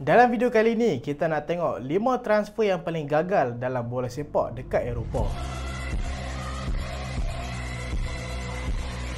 Dalam video kali ini, kita nak tengok 5 transfer yang paling gagal dalam bola sepak dekat Eropah.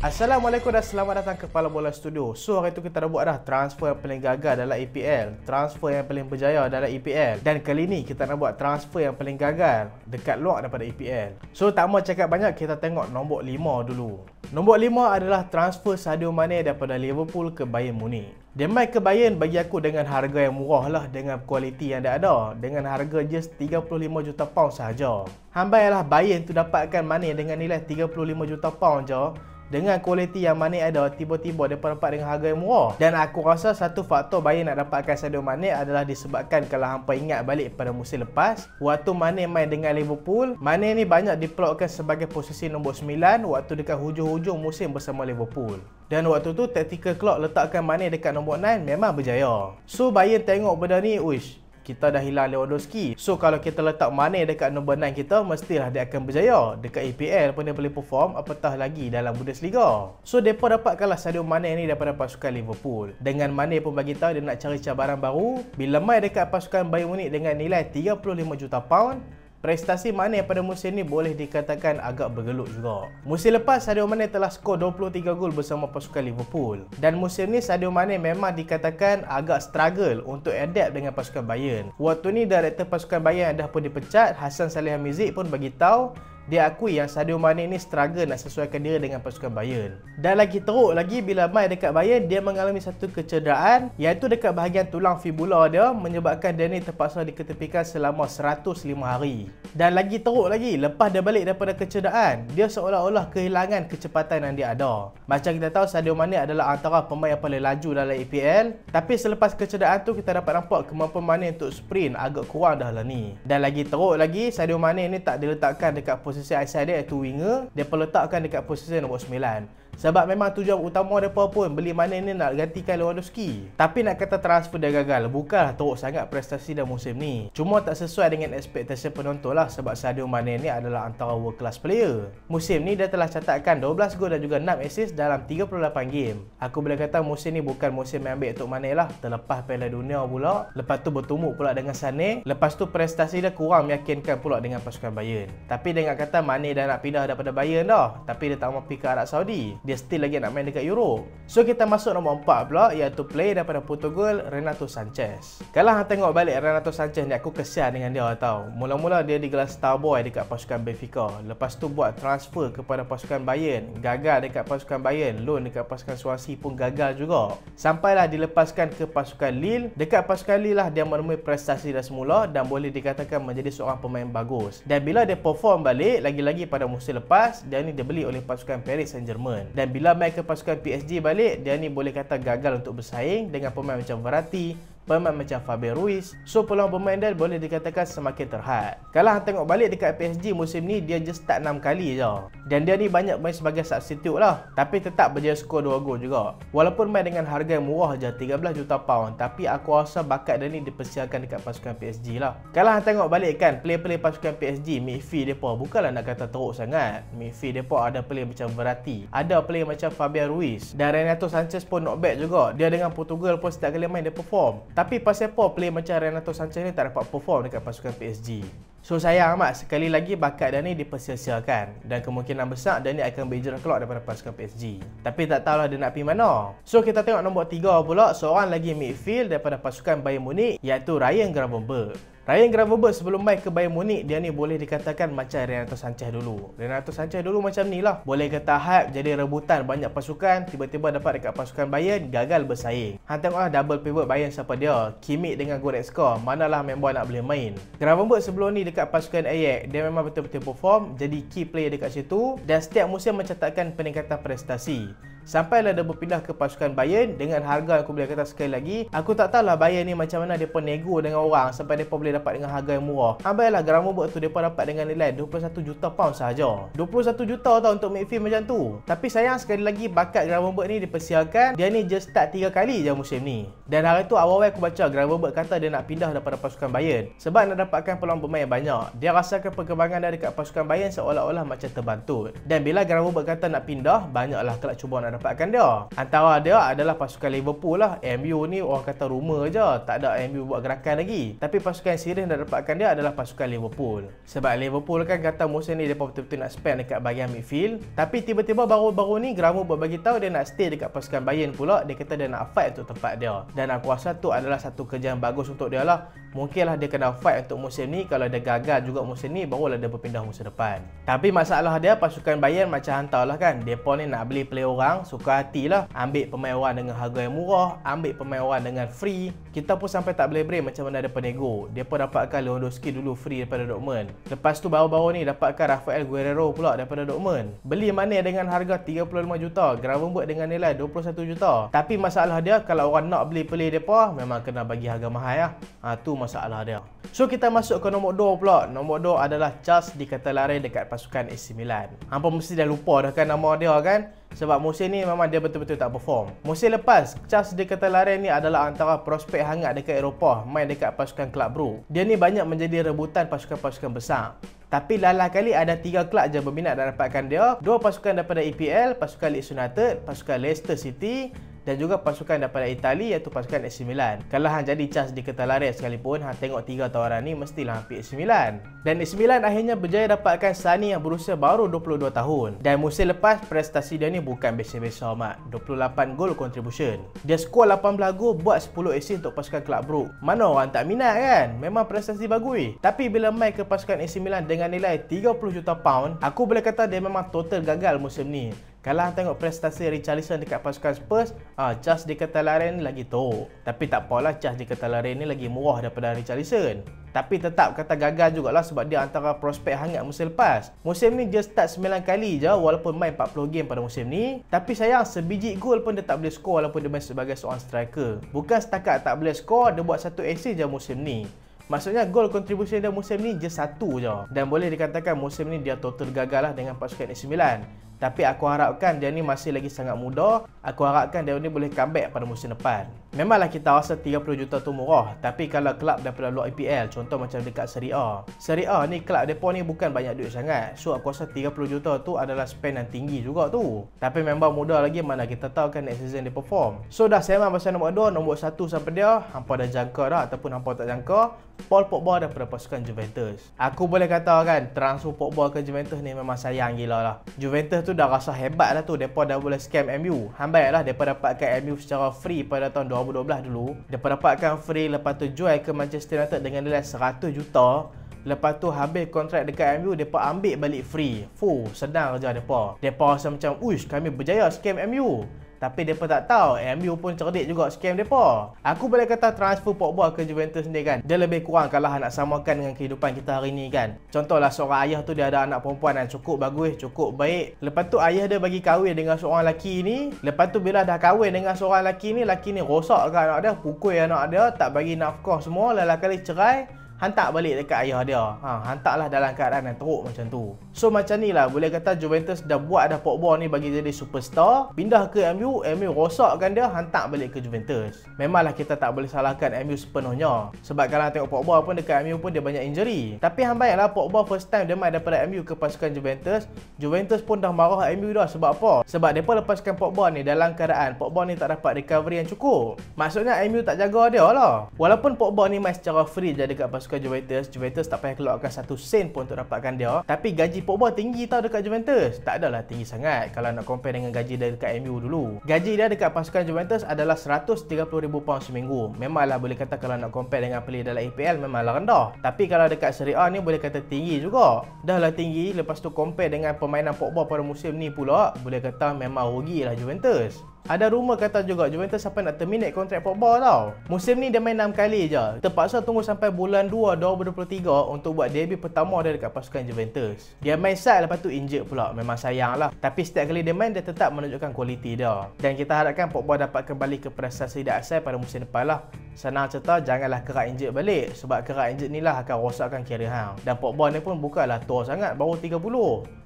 Assalamualaikum dan selamat datang ke Kepala Bola Studio. So hari tu kita dah buat dah transfer yang paling gagal dalam EPL, transfer yang paling berjaya dalam EPL, dan kali ni kita nak buat transfer yang paling gagal dekat luar daripada EPL. So tak mau cakap banyak, kita tengok nombor 5 dulu. Nombor 5 adalah transfer Sadio Mane daripada Liverpool ke Bayern Munich. Dia main ke Bayern bagi aku dengan harga yang murah lah, dengan kualiti yang dia ada, dengan harga just 35 juta pound sahaja. Hambai lah Bayern tu dapatkan Mane dengan nilai 35 juta pound je, dengan kualiti yang Mane ada, tiba-tiba dia dapat dengan harga yang murah. Dan aku rasa satu faktor Bayern nak dapatkan Sadio Mane adalah disebabkan, kalau hampa ingat balik pada musim lepas, waktu Mane main dengan Liverpool, Mane ni banyak diplotkan sebagai posisi nombor 9 waktu dekat hujung-hujung musim bersama Liverpool. Dan waktu tu tactical clock letakkan Mane dekat nombor 9 memang berjaya. So Bayern tengok benda ni, uish, kita dah hilang Lewandowski. So kalau kita letak Mane dekat nombor 9 kita, mestilah dia akan berjaya. Dekat EPL pun dia boleh perform, apatah lagi dalam Bundesliga. So mereka dapatkanlah Sadio Mane ni daripada pasukan Liverpool. Dengan Mane pun bagi tahu dia nak cari cabaran baru. Bila main dekat pasukan Bayern Munich dengan nilai 35 juta pound, prestasi Mane pada musim ni boleh dikatakan agak bergelut juga. Musim lepas Sadio Mane telah skor 23 gol bersama pasukan Liverpool. Dan musim ni Sadio Mane memang dikatakan agak struggle untuk adapt dengan pasukan Bayern. Waktu ni director pasukan Bayern dah pun dipecat, Hasan Salihamidzic pun bagi tahu dia akui yang Sadio Mane ni struggle nak sesuaikan diri dengan pasukan Bayern. Dan lagi teruk lagi, bila main dekat Bayern, dia mengalami satu kecederaan, iaitu dekat bahagian tulang fibula dia, menyebabkan dia ni terpaksa diketepikan selama 105 hari. Dan lagi teruk lagi, lepas dia balik daripada kecederaan, dia seolah-olah kehilangan kecepatan yang dia ada. Macam kita tahu, Sadio Mane adalah antara pemain yang paling laju dalam EPL, tapi selepas kecederaan tu kita dapat nampak kemampuan Mane untuk sprint agak kurang dah lah ni. Dan lagi teruk lagi, Sadio Mane ni tak diletakkan dekat posisi asal dia iaitu winger, dia letakkan dekat posisi nombor 9. Sebab memang tujuan utama mereka pun beli Mane ni nak gantikan Lewandowski. Tapi nak kata transfer dia gagal, bukanlah teruk sangat prestasi dia musim ni. Cuma tak sesuai dengan ekspektasi penonton lah, sebab Sadio Mane ni adalah antara world class player. Musim ni dia telah catatkan 12 gol dan juga 6 assist dalam 38 game. Aku boleh kata musim ni bukan musim yang ambil untuk Mane lah. Terlepas Piala Dunia pula, lepas tu bertumbuk pula dengan Sané, lepas tu prestasi dia kurang meyakinkan pula dengan pasukan Bayern. Tapi dengan kata Mane dah nak pindah daripada Bayern dah, tapi dia tak mahu pergi ke Arab Saudi, dia still lagi nak main dekat Europe. So kita masuk nombor 4 pula, iaitu player daripada Portugal, Renato Sanches. Kalau hang tengok balik Renato Sanches ni, aku kesian dengan dia tau. Mula-mula dia digelar Starboy dekat pasukan Benfica, lepas tu buat transfer kepada pasukan Bayern, gagal dekat pasukan Bayern, loan dekat pasukan Swansea pun gagal juga. Sampailah dilepaskan ke pasukan Lille. Dekat pasukan Lille lah dia menemui prestasi dah semula dan boleh dikatakan menjadi seorang pemain bagus. Dan bila dia perform balik, lagi-lagi pada musim lepas, dia ni dibeli oleh pasukan Paris Saint-Germain. Dan bila main ke pasukan PSG balik, dia ni boleh kata gagal untuk bersaing dengan pemain macam Verratti, pemain macam Fabian Ruiz. So peluang bermain dia boleh dikatakan semakin terhad. Kalau hang tengok balik dekat PSG musim ni, dia just start 6 kali je. Dan dia ni banyak main sebagai substitute lah, tapi tetap berjaya skor 2 gol juga. Walaupun main dengan harga yang murah je, 13 juta pound, tapi aku rasa bakat dia ni dipersiapkan dekat pasukan PSG lah. Kalau hang tengok balik kan, player-player pasukan PSG, midfield mereka bukanlah nak kata teruk sangat. Midfield mereka ada player macam Verratti, ada player macam Fabian Ruiz, dan Renato Sanches pun not bad juga. Dia dengan Portugal pun setiap kali main dia perform. Tapi pasal apa player macam Renato Sanches ni tak dapat perform dekat pasukan PSG? So sayang amat, sekali lagi bakat dia ni dipersia-siakan, dan kemungkinan besar dia ni akan berhijrah keluar daripada pasukan PSG. Tapi tak tahulah dia nak pergi mana. So kita tengok nombor 3 pula, seorang lagi midfield daripada pasukan Bayern Munich, iaitu Ryan Gravenberch. Ryan Gravenberch sebelum main ke Bayern Munich, dia ni boleh dikatakan macam Renato Sanches dulu. Renato Sanches dulu macam ni lah, boleh kata hype, jadi rebutan banyak pasukan, tiba-tiba dapat dekat pasukan Bayern, gagal bersaing. Hang tengoklah double pivot Bayern siapa dia, Kimmich dengan Goretzka, manalah member nak boleh main. Gravenberch sebelum ni dekat pasukan Ajax, dia memang betul-betul perform, jadi key player dekat situ, dan setiap musim mencatatkan peningkatan prestasi. Sampailah dia berpindah ke pasukan Bayern dengan harga yang aku boleh kata sekali lagi, aku tak tahulah Bayern ni macam mana dia pun nego dengan orang sampai dia boleh dapat dengan harga yang murah. Ambailah Gravenberch tu dia dapat dengan nilai 21 juta pound sahaja. 21 juta tau untuk midfield macam tu. Tapi sayang sekali lagi bakat Gravenberch ni dipersiapkan, dia ni just start 3 kali je musim ni. Dan hari tu awal-awal aku baca Gravenberch kata dia nak pindah daripada pasukan Bayern sebab nak dapatkan peluang bermain banyak. Dia rasakan perkembangan dia dekat pasukan Bayern seolah-olah macam terbantut. Dan bila Gravenberch kata nak pindah, banyaklah kelak cuba nak nak dapatkan dia. Antara dia adalah pasukan Liverpool lah. MU ni orang kata rumor je, tak ada MU buat gerakan lagi. Tapi pasukan yang serius nak dapatkan dia adalah pasukan Liverpool. Sebab Liverpool kan kata musim ni depa betul-betul nak spend dekat bahagian midfield. Tapi tiba-tiba baru-baru ni Gramo buat bagi tahu dia nak stay dekat pasukan Bayern pula. Dia kata dia nak fight untuk tempat dia. Dan aku rasa tu adalah satu kerja yang bagus untuk dia lah. Mungkinlah dia kena fight untuk musim ni. Kalau dia gagal juga musim ni, barulah dia berpindah musim depan. Tapi masalah dia, pasukan Bayern macam hantarlah kan. Depa ni nak beli player orang, suka hatilah. Ambil pemain orang dengan harga yang murah, ambil pemain orang dengan free. Kita pun sampai tak boleh brain macam mana dia penego. Depa dapatkan Lewandowski dulu free daripada Dortmund. Lepas tu baru-baru ni dapatkan Rafael Guerreiro pula daripada Dortmund. Beli Mane dengan harga 35 juta, Gravenberch dengan nilai 21 juta. Tapi masalah dia, kalau orang nak beli player depa, memang kena bagi harga mahal lah. Tu masalah dia. So kita masuk ke nombor 2 pula. Nombor 2 adalah Charles de Ketelaere dekat pasukan AC Milan. Hampa mesti dah lupa dah kan nama dia kan? Sebab musim ni memang dia betul-betul tak perform. Musim lepas, Charles de Ketelaere ni adalah antara prospek hangat dekat Eropah, main dekat pasukan Club Brugge. Dia ni banyak menjadi rebutan pasukan-pasukan besar. Tapi lalah kali ada 3 kelab je berminat nak dapatkan dia. 2 pasukan daripada EPL, pasukan Leeds United, pasukan Leicester City dan juga pasukan daripada Itali iaitu pasukan AC Milan. Kalau hang jadi Charles de Ketelaere sekalipun, hang tengok 3 tawaran ni mestilah hang AC Milan. Dan AC Milan akhirnya berjaya dapatkan Sani yang berusia baru 22 tahun. Dan musim lepas prestasi dia ni bukan biasa-biasa amat. 28 gol contribution. Dia skor 18 gol, buat 10 assist untuk pasukan Club Brugge. Mana orang tak minat kan? Memang prestasi bagus. Tapi bila main ke pasukan AC Milan dengan nilai 30 juta pound, aku boleh kata dia memang total gagal musim ni. Kalau anda tengok prestasi Richarlison dekat pasukan Spurs, Charles de Ketelaere ni lagi teruk. Tapi tak apalah, Charles de Ketelaere ni lagi murah daripada Richarlison. Tapi tetap kata gagal jugalah sebab dia antara prospek hangat musim lepas. Musim ni dia start 9 kali je walaupun main 40 game pada musim ni. Tapi sayang, sebiji gol pun dia tak boleh skor walaupun dia main sebagai seorang striker. Bukan setakat tak boleh skor, dia buat 1 assist je musim ni. Maksudnya gol contribution dia musim ni je 1 je. Dan boleh dikatakan musim ni dia total gagal lah dengan pasukan AC Milan. Tapi aku harapkan dia ni masih lagi sangat muda. Aku harapkan dia ni boleh comeback pada musim depan. Memanglah kita rasa 30 juta tu murah. Tapi kalau kelab daripada luar EPL, contoh macam dekat Serie A. Serie A ni kelab depa ni bukan banyak duit sangat. So aku rasa 30 juta tu adalah spend yang tinggi juga tu. Tapi member muda lagi, mana kita tahu kan next season dia perform. So dah sembang pasal nombor 2, nombor 1 sampai dia. Hampa dah jangka dah ataupun hampa tak jangka. Paul Pogba daripada pasukan Juventus. Aku boleh kata kan, transfer Pogba ke Juventus ni memang sayang gila lah. Juventus tu dah rasa hebat lah tu. Mereka dah boleh scam MU. Hambat lah mereka dapatkan MU secara free pada tahun 2012 dulu. Mereka dapatkan free, lepas tu jual ke Manchester United dengan nilai 100 juta. Lepas tu habis kontrak dekat MU, mereka ambil balik free. Senang je mereka. Mereka rasa macam, uish, kami berjaya scam MU. Tapi mereka tak tahu, MU pun cerdik juga scam mereka. Aku boleh kata transfer Pogba ke Juventus ni kan, dia lebih kurang kalau nak samakan dengan kehidupan kita hari ni kan. Contohlah seorang ayah tu dia ada anak perempuan yang cukup bagus, cukup baik. Lepas tu ayah dia bagi kahwin dengan seorang lelaki ni. Lepas tu bila dah kahwin dengan seorang lelaki ni rosak ke anak dia, pukul anak dia, tak bagi nafkah semua, lalu kali cerai. Hantar balik dekat ayah dia. Hantarlah dalam keadaan yang teruk macam tu. So macam ni lah, boleh kata Juventus dah buat dah Pogba ni bagi jadi superstar. Pindah ke MU rosakkan dia, hantar balik ke Juventus. Memanglah kita tak boleh salahkan MU sepenuhnya. Sebab kalau tengok Pogba pun dekat MU pun dia banyak injury. Tapi hambaylah Pogba first time dia main daripada MU ke pasukan Juventus. Juventus pun dah marah MU dah. Sebab apa? Sebab mereka lepaskan Pogba ni dalam keadaan Pogba ni tak dapat recovery yang cukup. Maksudnya MU tak jaga dia lah. Walaupun Pogba ni main secara free je dekat pasukan Juventus tak payah keluarkan 1 sen pun untuk dapatkan dia. Tapi gaji Pogba tinggi tau dekat Juventus. Tak adalah tinggi sangat kalau nak compare dengan gaji dia dekat MU dulu. Gaji dia dekat pasukan Juventus adalah 130,000 pound seminggu. Memanglah boleh kata kalau nak compare dengan player dalam EPL memanglah rendah. Tapi kalau dekat Serie A ni boleh kata tinggi juga. Dah lah tinggi, lepas tu compare dengan permainan Pogba pada musim ni pula, boleh kata memang rugilah Juventus. Ada rumor kata juga Juventus sampai nak terminate kontrak Pogba tau. Musim ni dia main 6 kali je. Terpaksa tunggu sampai bulan 2 2023 untuk buat debut pertama dia dekat pasukan Juventus. Dia main side lepas tu injured pula. Memang sayang lah. Tapi setiap kali dia main dia tetap menunjukkan kualiti dia. Dan kita harapkan Pogba dapat kembali ke prestasi dia asal pada musim depan lah. Senang cerita, janganlah kerak injured balik. Sebab kerak injured ni lah akan rosakkan career hang. Dan Pogba ni pun bukanlah tua sangat, baru 30.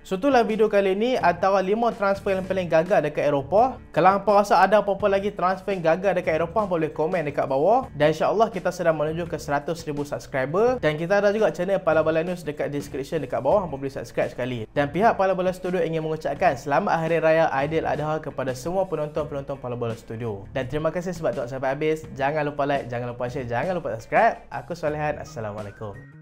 So itulah video kali ni, antara 5 transfer yang paling gagal dekat Eropah. Kalau hangpa rasa ada apa-apa lagi transfer yang gagal dekat Eropah, boleh komen dekat bawah. Dan insya-Allah kita sedang menuju ke 100,000 subscriber. Dan kita ada juga channel Pala Bola News dekat description dekat bawah, hangpa boleh subscribe sekali. Dan pihak Pala Bola Studio ingin mengucapkan selamat Hari Raya Aidiladha kepada semua penonton-penonton Pala Bola Studio. Dan terima kasih sebab tengok sampai habis. Jangan lupa like, jangan lupa share, jangan lupa subscribe. Aku Solehan. Assalamualaikum.